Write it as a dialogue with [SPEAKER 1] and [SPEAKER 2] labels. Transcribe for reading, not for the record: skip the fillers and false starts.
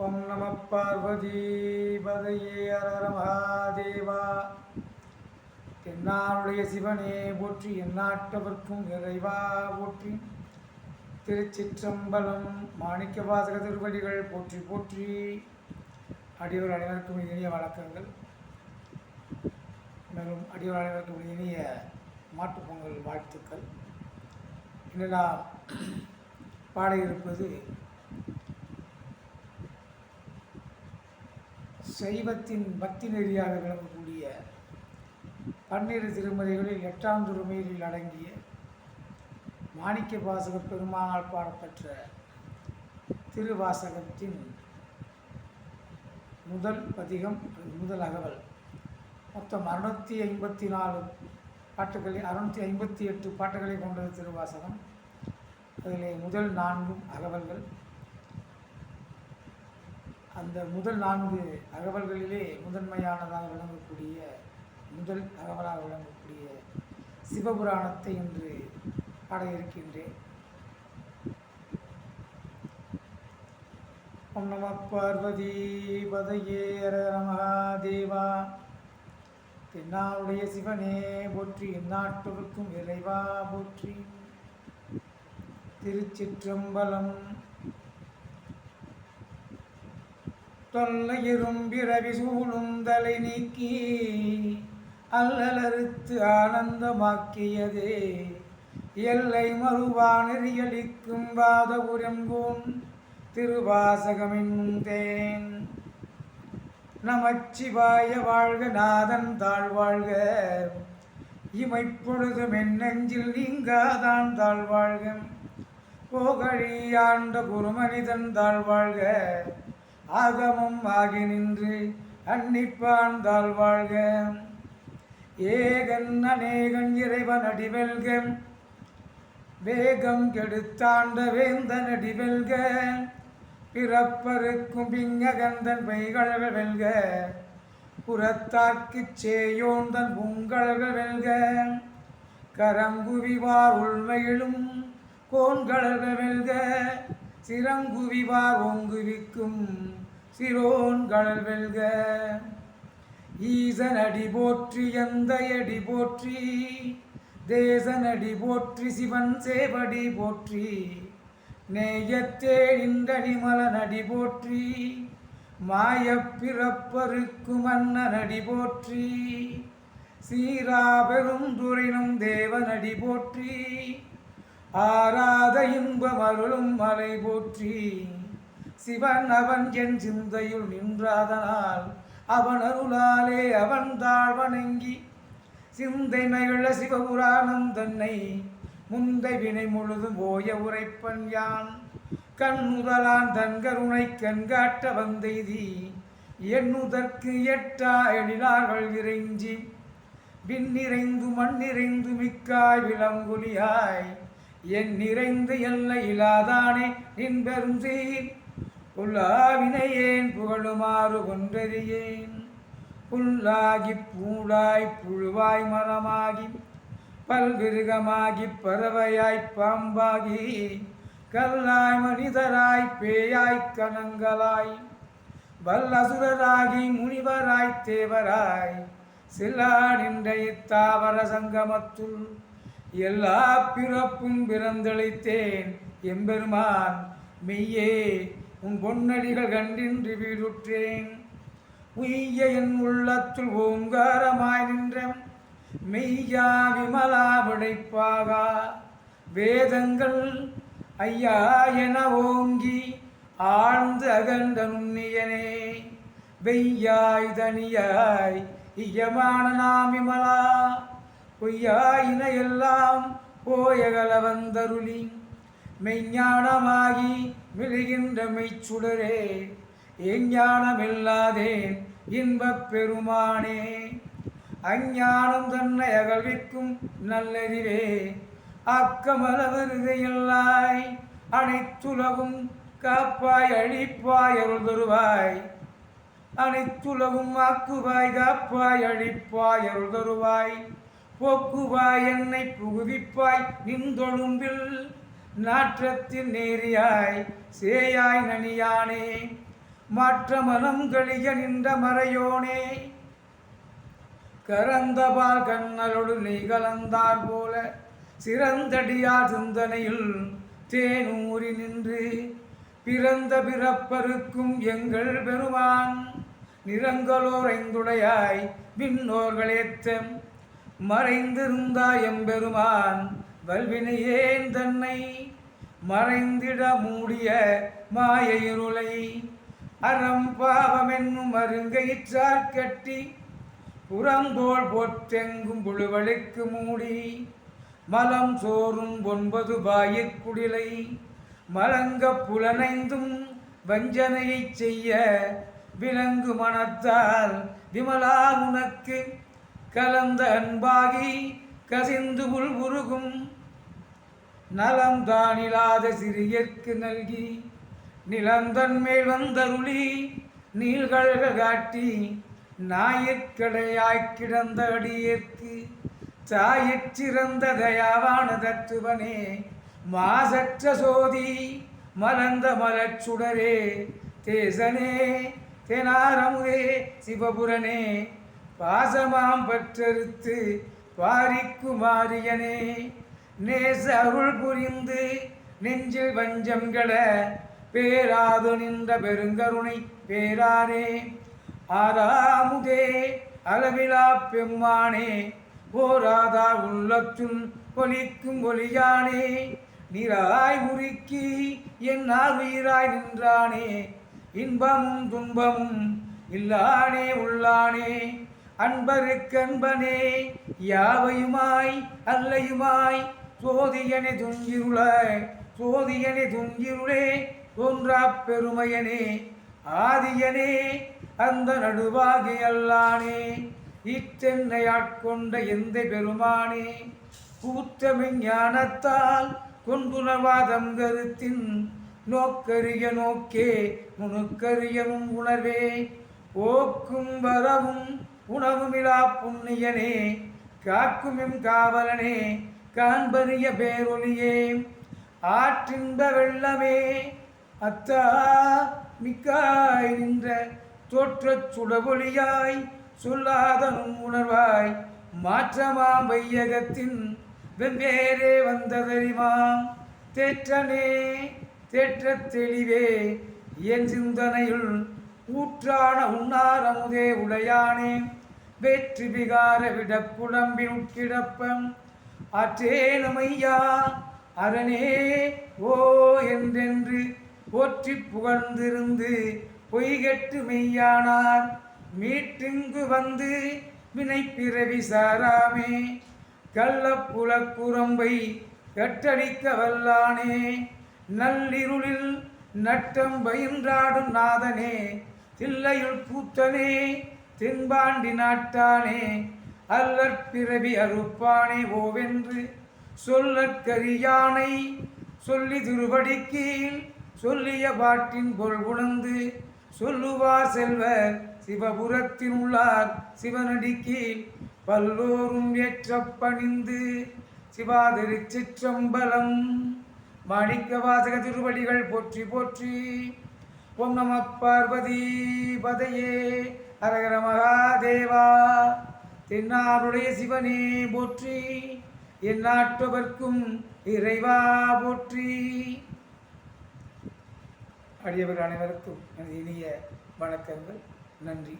[SPEAKER 1] ஓம் நம பார்வதி பதையே அரர மகாதேவா. தென்னாருடைய சிவனே போற்றி, எந்நாட்டவர்க்கும் இறைவா போற்றி. திருச்சிற்றம்பலம். மாணிக்க வாசக திருவடிகள் போற்றி போற்றி. அடியோர் அனைவருக்கும் இனிய வணக்கங்கள். மேலும் அடியோர் அனைவருக்கும் இனிய மாட்டுப்பொங்கல் வாழ்த்துக்கள். இன்று நாம் பாட இருப்பது சைவத்தின் பக்தி நெறியாக விளங்கக்கூடிய 12 திருமறைகளில் 8ஆம் திருமறையில் அடங்கிய மாணிக்க வாசக பெருமானால் பாடப்பெற்ற திருவாசகத்தின் முதல் பதிகம், முதல் அகவல். மொத்தம் 654 பாட்டுகளை 658 பாட்டுகளை கொண்டது திருவாசகம். அதிலே முதல் 4 அகவல்கள். அந்த முதல் 4 அகவல்களிலே முதன்மையானதாக விளங்கக்கூடிய முதல் அகவலாக விளங்கக்கூடிய சிவபுராணத்தை இன்று பாட இருக்கின்றேன். ஓம் நம பார்வதி பதையே அரர மகாதேவா. தென்னாருடைய சிவனே போற்றி, எந்நாட்டவர்க்கும் இறைவா போற்றி. திருச்சிற்றம்பலம். தொல்லையிரும் பிறவி சூழும் தலை நீக்கி அல்லலறுத்து ஆனந்தமாக்கியதே எல்லை மறுவா நெறியளிக்கும் வாதபுரங்கோன் திருவாசகமென்னும் தேன். நமச்சிவாய வாழ்க, நாதன் தாழ்வாழ்க, இமைப்பொழுதும் என் நெஞ்சில் நீங்காதான் தாழ்வாழ்க. போகழியாண்ட குருமனிதன் தாழ்வாழ்க, ஆகமும் ஆகி நின்று அன்னிப்பான் தாழ்வாழ்க. ஏகன் அநேகன் இறைவன் அடிவெல்க, வேகம் கெடுத்தாண்ட வேந்தன் அடிவெல்க. பிறப்பருக்கும் பிங்ககந்தன் பெய்கழல் வெல்க, புறத்தார்க்குச் சேயோந்தன் பூங்கழல் வெல்க. கரங்குவிவார் உள்மையிலும் கோன்கழல் வெல்க, சிறங்குவிவார் ஓங்குவிக்கும் சிரோன்கழல் வெல்க. ஈசனடி போற்றி, எந்தையடி போற்றி, தேசனடி போற்றி, சிவன் சேவடி போற்றி. நேயத்தே நின்றடிமலனடி போற்றி, மாயப்பிறப்பருக்கும் மன்னனடி போற்றி. சீராபெரும் துரைனும் தேவனடி போற்றி, ஆராத இன்பம் அருளும் மலை போற்றி. சிவன் அவன் என் சிந்தையுள் நின்றாதனால் அவன் அருளாலே அவன் தாழ்வணங்கி சிந்தை மகிழ சிவபுராணம் தன்னை முந்தை வினை முழுதும் ஓய உரைப்பன் யான். கண்ணுதலான் தன் கருணை கண்காட்ட வந்தெய்தி எண்ணுதற்கு எட்டா எழிலார்கள் இறைஞ்சி விண்ணிறைந்து மண்ணிறைந்து மிக்காய் விளங்குலியாய் என் நிறைந்து எல்லை இலாதானே நின் பெருஞ்சீர். புல்லாவினையேன் புகழுமாறு ஒன்றறியேன். புல்லாகி பூடாய் புழுவாய் மரமாகி பல்விருகமாகி பறவையாய் பாம்பாகி கல்லாய் மனிதராய் பேயாய் கணங்களாய் வல்லசுரராகி முனிவராய் தேவராய் சிலா நின்ற இத்தாவர சங்கமத்துள் எல்லா பிறப்பும் பிறந்தளித்தேன் எம்பெருமான் மெய்யே உன் பொன்னடிகள் கண்டின்றி வீடுற்றேன். உய்ய என் உள்ளத்துள் ஓங்காரமாய் நின்ற மெய்யா விமலா விடைப்பாகா வேதங்கள் ஐயா என ஓங்கி ஆழ்ந்து அகண்ட நுண்ணியனே. வெய்யாய் தனியாய் இயமான நாம் விமலா பொய்யாயின எல்லாம் போயகல வந்தருளி மெய்ஞானமாகி விழுகின்ற மெய்ச்சுடரே எஞ்ஞானமில்லாதேன் இன்பப் பெருமானே. அஞ்ஞானம் தன்னை அகழ்விக்கும் நல்லறிவே அக்கமலவருதையல்லாய் அனைத்துலகும் காப்பாய் அழிப்பாய் அருள் தருவாய். அனைத்துலகும் ஆக்குவாய் காப்பாய் அழிப்பாய் அருள் தருவாய். போக்குவாய் என்னை புகுவிப்பாய் நின்றொழும்பில் நாற்றத்தில் நேரியாய் சேயாய் நனியானே. மாற்ற மனம் கழிய நின்ற மறையோனே கரந்தபால் கண்ணலோடு நெய் கலந்தார் போல சிறந்தடியார் சிந்தனையில் தேனூறி நின்று பிறந்த பிறப்பருக்கும் எங்கள் பெருமான் நிறங்களோர் ஐந்துடையாய் விண்ணோர்களேத்தம் மறைந்திருந்தாய் எம்பெருமான் வல்வினையேன் தன்னை மறைந்திட மூடிய மாய இருளை அறம் பாவம் என்னும் அருங்கயிற்றார் கட்டி புறங்கோள் போற்றெங்கும் புழுவழுக்கு மூடி மலம் சோறும் 9 பாயிற்குடிலை மலங்க புலனைந்தும் வஞ்சனையைச் செய்ய விலங்கு மனத்தால் விமலா உனக்கு கலந்த அன்பாகி கசிந்து உருகும் நலம் தானிலாத சிறியற்கு நல்கி நிலந்தன் மேல் வந்தருளி நீள்கள் காட்டி ஞாயிற்கடையாய்க் கிடந்த அடியேற்கு தாயிற்றிறந்த தயாவான தத்துவனே மாசற்ற சோதி மலர்ந்த மலச்சுடரே தேசனே தெனாரமுதே சிவபுரனே பாசமாம் பற்றறுத்து பாரிக்குமாரியனே நேச அருள் புரிந்து நெஞ்சில் வஞ்சங்கள பேராது நின்ற பெருங்கருணை பேராரே ஆறாமுதே அளவிலா பெம்மானே ஓராதா உள்ளத்துள் ஒலிக்கும் ஒளியானே நீராய் உருக்கி என் உயிராய் நின்றானே இன்பமும் துன்பமும் இல்லானே உள்ளானே அன்பருக்கன்பனே யாவையுமாய் அல்லையுமாய் சோதியனே துஞ்சிருளே தோன்றா பெருமையனே ஆதியனே அந்த நடுவாகி அல்லானே இத்தென்னை ஆட்கொண்ட எந்த பெருமானே கூற்றமெஞ்ஞானத்தால் கொண்டுணர்வாதம் கருத்தின் நோக்கரிய நோக்கே நுணுக்கரியமும் உணர்வே ஓக்கும் வரவும் உணவுமிலா புண்ணியனே காக்குமெம் காவலனே காண்பரிய பேரொலியே ஆற்றின்ப வெள்ளமே அத்தா மிக்காய் நின்ற தோற்றச் சுடவொளியாய் சொல்லாத உணர்வாய் மாற்றமாம் வையகத்தின் வெவ்வேறே வந்ததறிமாம் தேற்றனே தேற்றத் தெளிவே என் சிந்தனையுள் ஊற்றான உண்ணாரமுதே உடையானே வெற்றி விகார விடப்புடம்பின் உட்கிடப்பம் ஆற்றேனுமையா அரணே ஓ என்றென்று போற்றி புகழ்ந்திருந்து பொய்கெட்டு மெய்யானார் மீட்டிங்கு வந்து வினை பிறவி சாராமே கள்ளப்புலக்குரம்பை கட்டடிக்க வல்லானே நள்ளிருளில் நட்டம் பயின்றாடும் நாதனே தில்லையுள் பூத்தனே தென்பாண்டி நாட்டானே அல்லற்பிறவி அறுப்பானே ஓவென்று சொல்லற்கரியானை சொல்லி திருவடி கீழ் சொல்லிய பாட்டின் பொருள் உணர்ந்து சொல்லுவார் செல்வர் சிவபுரத்தின் உள்ளார் சிவனடி கீழ் பல்லோரும் ஏற்றப் பணிந்து சிவாதிரி சிற்றம்பலம். மாணிக்க வாசக திருவடிகள் போற்றி போற்றி. ஓம் நம பார்வதி பதையே ஹரஹர மகாதேவா. தென்னாருடைய சிவனே போற்றி, என் நாட்டவர்க்கும் இறைவா போற்றி. அடியவர்கள் அனைவருக்கும் எனது இனிய வணக்கங்கள். நன்றி.